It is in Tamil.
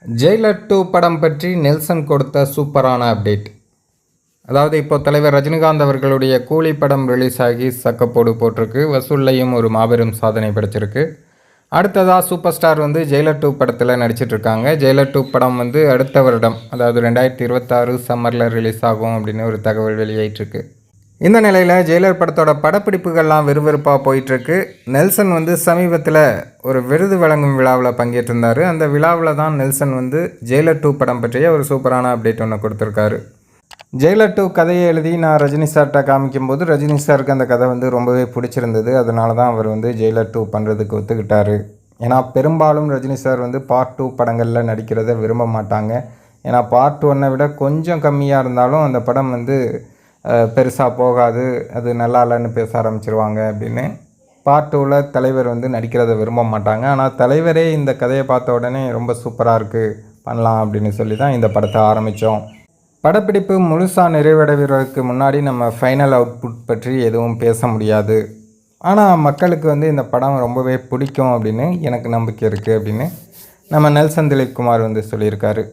ஜெயிலர் 2 படம் பற்றி நெல்சன் கொடுத்த சூப்பரான அப்டேட். அதாவது இப்போ தலைவர் ரஜினிகாந்த் அவர்களுடைய கூலி படம் ரிலீஸ் ஆகி சக்கப்போடு போட்டிருக்கு. வசூல்லையும் ஒரு மாபெரும் சாதனை படைச்சிருக்கு. அடுத்ததாக சூப்பர் ஸ்டார் ஜெயிலர் 2 படத்தில் நடிச்சிட்ருக்காங்க. ஜெயிலர் 2 படம் அடுத்த வருடம், அதாவது 2026 சம்மரில் ரிலீஸ் ஆகும் அப்படின்னு ஒரு தகவல் வெளியாயிட்டிருக்கு. இந்த நிலையில் ஜெயிலர் படத்தோட படப்பிடிப்புகள்லாம் விறுவிறுப்பாக போயிட்டுருக்கு. நெல்சன் சமீபத்தில் ஒரு விருது வழங்கும் விழாவில் பங்கேற்றிருந்தார். அந்த விழாவில் தான் நெல்சன் ஜெயிலர் 2 படம் பற்றிய ஒரு சூப்பரான அப்டேட் ஒன்று கொடுத்துருக்காரு. ஜெயிலர் 2 கதையை எழுதி நான் ரஜினி சார்கிட்ட காமிக்கும்போது ரஜினி சாருக்கு அந்த கதை ரொம்பவே பிடிச்சிருந்தது. அதனால தான் அவர் ஜெயிலர் 2 பண்ணுறதுக்கு ஒத்துக்கிட்டார். ஏன்னா பெரும்பாலும் ரஜினி சார் பார்ட் 2 படங்களில் நடிக்கிறத விரும்ப மாட்டாங்க. ஏன்னா பார்ட் 1 விட கொஞ்சம் கம்மியாக இருந்தாலும் அந்த படம் பெருசாக போகாது, அது நல்லா இல்லைன்னு பேச ஆரம்பிச்சிருவாங்க அப்படின்னு. பார்ட் 2ல் தலைவர் நடிக்கிறத விரும்ப மாட்டாங்க. ஆனால் தலைவரே இந்த கதையை பார்த்த உடனே ரொம்ப சூப்பராக இருக்குது, பண்ணலாம் அப்படின்னு சொல்லி தான் இந்த படத்தை ஆரம்பித்தோம். படப்பிடிப்பு முழுசாக நிறைவடைவதற்கு முன்னாடி நம்ம ஃபைனல் அவுட்புட் பற்றி எதுவும் பேச முடியாது. ஆனால் மக்களுக்கு இந்த படம் ரொம்பவே பிடிக்கும் அப்படின்னு எனக்கு நம்பிக்கை இருக்குது அப்படின்னு நம்ம நெல்சன் திலீப் குமார் சொல்லியிருக்காரு.